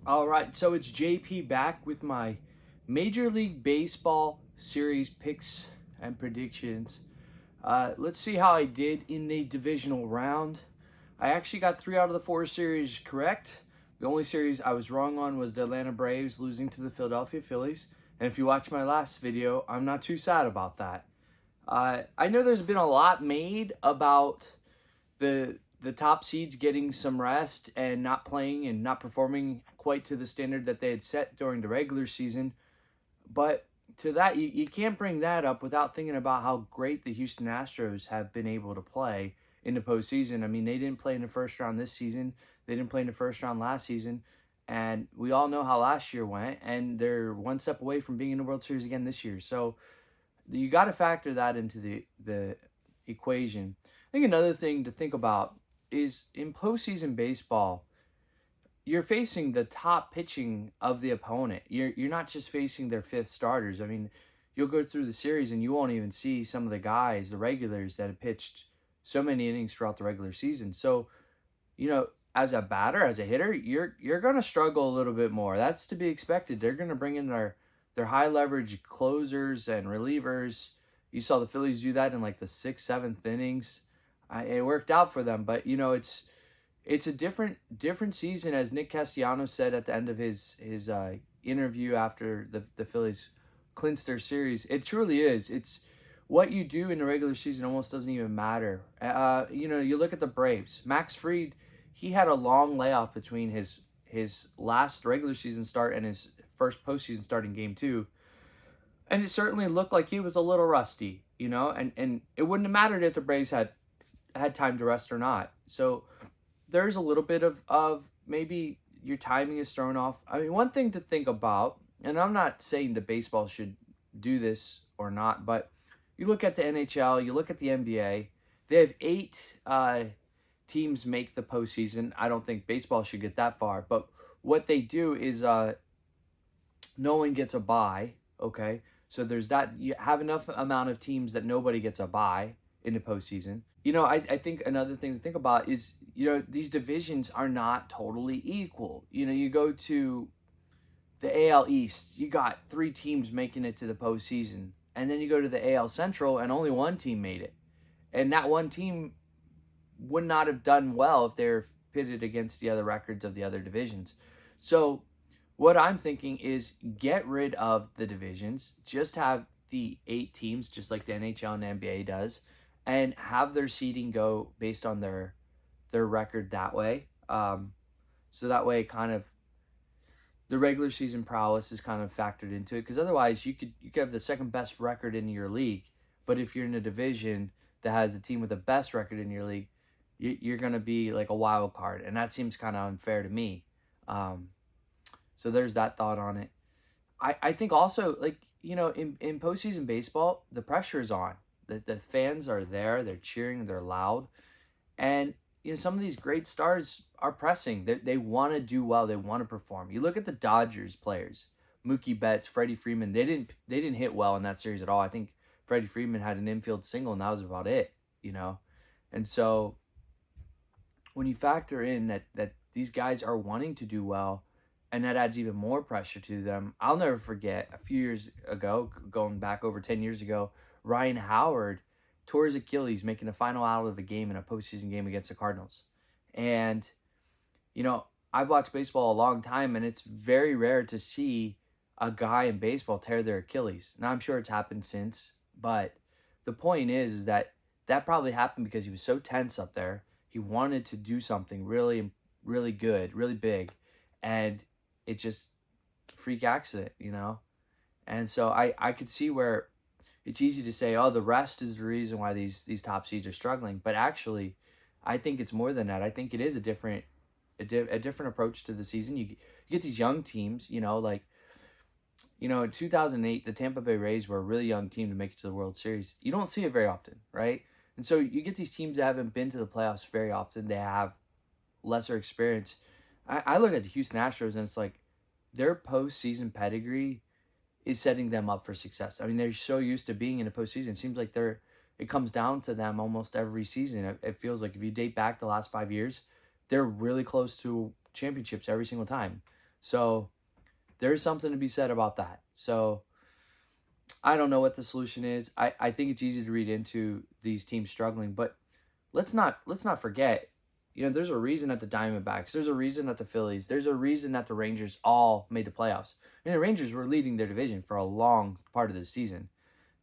All right, so it's JP back with my Major League Baseball series picks and predictions. Let's see how I did in the divisional round. I actually got 3 out of the 4 series correct. The only series I was wrong on was the Atlanta Braves losing to the Philadelphia Phillies. And if you watch my last video, I'm not too sad about that. I know there's been a lot made about the top seeds getting some rest and not playing and not performing quite to the standard that they had set during the regular season. But to that, you can't bring that up without thinking about how great the Houston Astros have been able to play in the postseason. I mean, they didn't play in the first round this season. They didn't play in the first round last season. And we all know how last year went. And they're one step away from being in the World Series again this year. So you got to factor that into the equation. I think another thing to think about is in postseason baseball, you're facing the top pitching of the opponent. You're not just facing their fifth starters. I mean, you'll go through the series and you won't even see some of the guys, the regulars that have pitched so many innings throughout the regular season. So, as a batter, as a hitter, you're going to struggle a little bit more. That's to be expected. They're going to bring in their high leverage closers and relievers. You saw the Phillies do that in like the 6th, 7th innings. It worked out for them, but it's a different season, as Nick Castellanos said at the end of his interview after the Phillies clinched their series. It truly is. It's what you do in the regular season almost doesn't even matter. You look at the Braves. Max Fried, he had a long layoff between his last regular season start and his first postseason start in Game 2. And it certainly looked like he was a little rusty, and it wouldn't have mattered if the Braves had time to rest or not. So there's a little bit of maybe your timing is thrown off. I mean, one thing to think about, and I'm not saying the baseball should do this or not, but you look at the NHL, you look at the NBA, they have 8 teams make the postseason. I don't think baseball should get that far, but what they do is no one gets a bye, okay? So there's that. You have enough amount of teams that nobody gets a bye in the postseason. I think another thing to think about is, these divisions are not totally equal. You go to the AL East, you got 3 teams making it to the postseason. And then you go to the AL Central and only 1 team made it. And that 1 team would not have done well if they're pitted against the other records of the other divisions. So what I'm thinking is get rid of the divisions, just have the 8 teams, just like the NHL and the NBA does, and have their seeding go based on their record that way. So that way, kind of, the regular season prowess is kind of factored into it. Because otherwise, you could have the second best record in your league, but if you're in a division that has a team with the best record in your league, you're going to be like a wild card, and that seems kind of unfair to me. So there's that thought on it. I think also, in postseason baseball, the pressure is on. The fans are there, they're cheering, they're loud. And, some of these great stars are pressing. They want to do well, they want to perform. You look at the Dodgers players, Mookie Betts, Freddie Freeman, they didn't hit well in that series at all. I think Freddie Freeman had an infield single, and that was about it, And so when you factor in that these guys are wanting to do well, and that adds even more pressure to them. I'll never forget a few years ago, going back over 10 years ago, Ryan Howard tore his Achilles making a final out of a game in a postseason game against the Cardinals. And, I've watched baseball a long time, and it's very rare to see a guy in baseball tear their Achilles. Now, I'm sure it's happened since, but the point is that probably happened because he was so tense up there. He wanted to do something really, really good, really big, and it just freak accident, And so I could see where it's easy to say, oh, the rest is the reason why these top seeds are struggling. But actually, I think it's more than that. I think it is a different approach to the season. You get these young teams, in 2008, the Tampa Bay Rays were a really young team to make it to the World Series. You don't see it very often, right? And so you get these teams that haven't been to the playoffs very often. They have lesser experience. I look at the Houston Astros, and it's like their postseason pedigree is setting them up for success. I mean, they're so used to being in a postseason. It seems like it comes down to them almost every season. It feels like if you date back the last 5 years, they're really close to championships every single time. So there's something to be said about that. So I don't know what the solution is. I think it's easy to read into these teams struggling, but let's not forget, there's a reason that the Diamondbacks, there's a reason that the Phillies, there's a reason that the Rangers all made the playoffs. And the Rangers were leading their division for a long part of the season.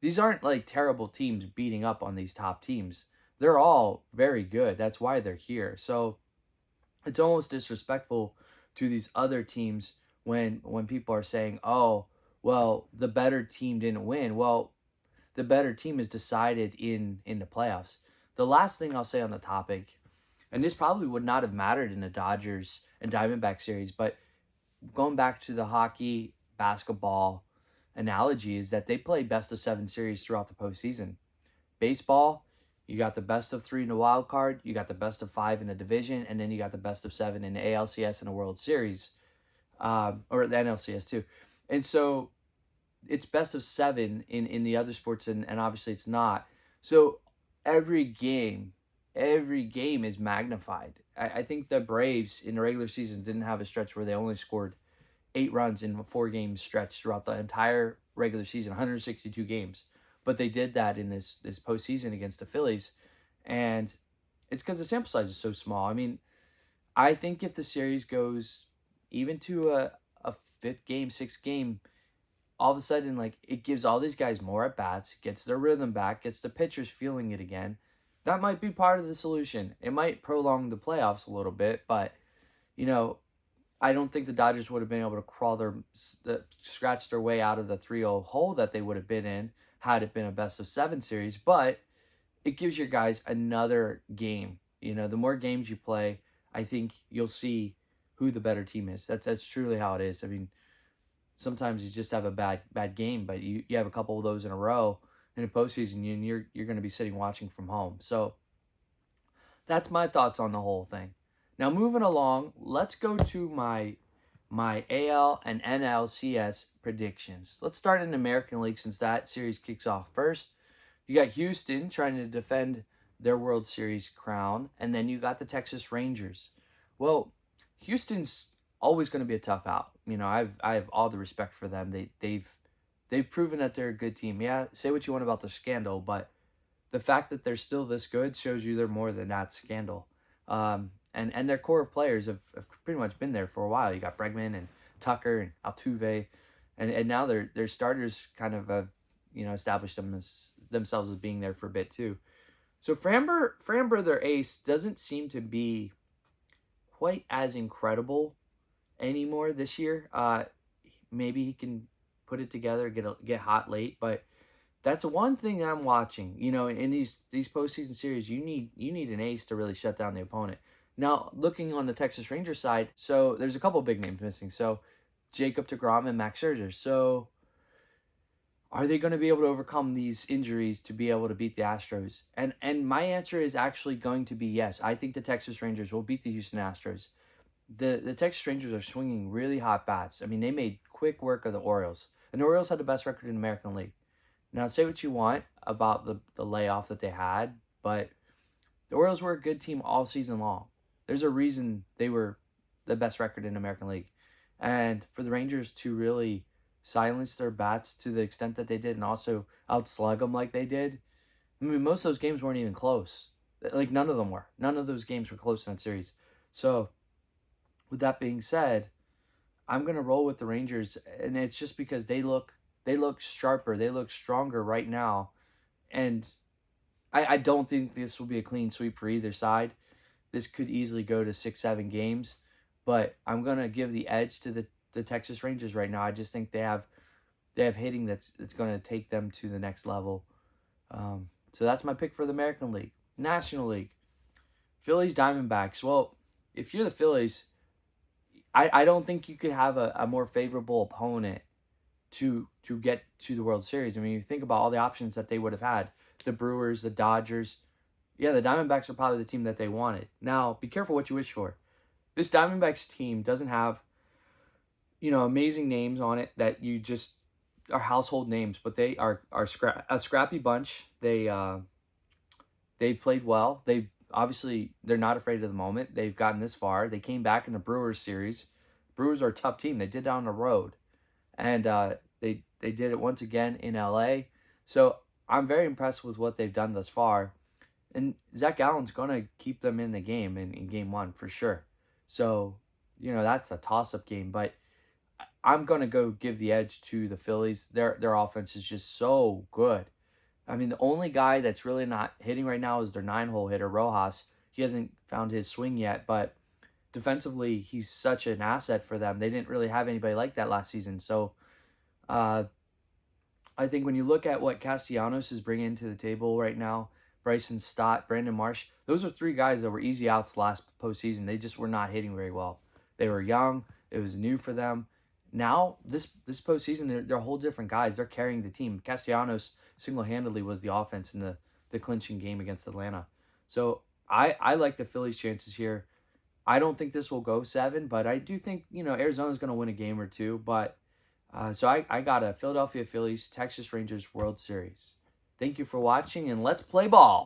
These aren't like terrible teams beating up on these top teams. They're all very good. That's why they're here. So it's almost disrespectful to these other teams when people are saying, "Oh, well, the better team didn't win." Well, the better team is decided in the playoffs. The last thing I'll say on the topic, and this probably would not have mattered in the Dodgers and Diamondback series, but going back to the hockey, basketball analogy, is that they play best of 7 series throughout the postseason. Baseball, you got the best of 3 in the wild card, you got the best of 5 in the division, and then you got the best of 7 in the ALCS and the World Series, or the NLCS too. And so it's best of 7 in the other sports, and obviously it's not. So every game, every game is magnified. I think the Braves in the regular season didn't have a stretch where they only scored 8 runs in a 4-game stretch throughout the entire regular season, 162 games. But they did that in this postseason against the Phillies, and it's because the sample size is so small. I mean, I think if the series goes even to a 5th game, 6th game, all of a sudden, like, it gives all these guys more at bats, gets their rhythm back, gets the pitchers feeling it again. That might be part of the solution. It might prolong the playoffs a little bit, but you know, I don't think the Dodgers would have been able to scratch their way out of the 3-0 hole that they would have been in had it been a best of 7 series. But it gives your guys another game. The more games you play, I think you'll see who the better team is. That's truly how it is. I mean, sometimes you just have a bad game, but you have a couple of those in a row in a postseason, and you're going to be sitting watching from home. So that's my thoughts on the whole thing. Now moving along, let's go to my AL and NLCS predictions. Let's start in the American League since that series kicks off first. You got Houston trying to defend their World Series crown, and then you got the Texas Rangers. Well, Houston's always going to be a tough out. I have all the respect for them. They've proven that they're a good team. Yeah, say what you want about the scandal, but the fact that they're still this good shows you they're more than that scandal. And their core players have pretty much been there for a while. You got Bregman and Tucker and Altuve, and now their starters kind of established themselves as being there for a bit too. So Framber, their ace, doesn't seem to be quite as incredible anymore this year. Maybe he can put it together, get hot late, but that's one thing I'm watching. In these postseason series, you need an ace to really shut down the opponent. Now, looking on the Texas Rangers side, so there's a couple big names missing. So Jacob deGrom and Max Scherzer. So are they going to be able to overcome these injuries to be able to beat the Astros? And my answer is actually going to be yes. I think the Texas Rangers will beat the Houston Astros. The Texas Rangers are swinging really hot bats. I mean, they made quick work of the Orioles. And the Orioles had the best record in the American League. Now, say what you want about the layoff that they had, but the Orioles were a good team all season long. There's a reason they were the best record in the American League. And for the Rangers to really silence their bats to the extent that they did and also outslug them like they did, I mean, most of those games weren't even close. Like, none of them were. None of those games were close in that series. So, with that being said, I'm going to roll with the Rangers, and it's just because they look sharper, they look stronger right now, and I don't think this will be a clean sweep for either side. This could easily go to 6-7 games, but I'm going to give the edge to the Texas Rangers right now. I just think they have hitting that's going to take them to the next level. So that's my pick for the American League. National League, Phillies Diamondbacks. Well, if you're the Phillies, I don't think you could have a more favorable opponent to get to the World Series. I mean, you think about all the options that they would have had. The Brewers, the Dodgers. Yeah, the Diamondbacks are probably the team that they wanted. Now, be careful what you wish for. This Diamondbacks team doesn't have, amazing names on it that you just are household names, but they are a scrappy bunch. They've played well. They're not afraid of the moment. They've gotten this far. They came back in the Brewers series, Brewers are a tough team. They did it on the road, and they did it once again in LA. So I'm very impressed with what they've done thus far. And Zach Allen's going to keep them in the game in game one for sure. So, that's a toss-up game. But I'm going to go give the edge to the Phillies. Their offense is just so good. I mean, the only guy that's really not hitting right now is their 9-hole hitter, Rojas. He hasn't found his swing yet, but defensively, he's such an asset for them. They didn't really have anybody like that last season. So, I think when you look at what Castellanos is bringing to the table right now, Bryson Stott, Brandon Marsh, those are 3 guys that were easy outs last postseason. They just were not hitting very well. They were young. It was new for them. Now, this postseason, they're whole different guys. They're carrying the team. Castellanos single-handedly was the offense in the clinching game against Atlanta. So I like the Phillies' chances here. I don't think this will go 7, but I do think, Arizona's going to win a game or 2. But so I got a Philadelphia Phillies, Texas Rangers World Series. Thank you for watching, and let's play ball.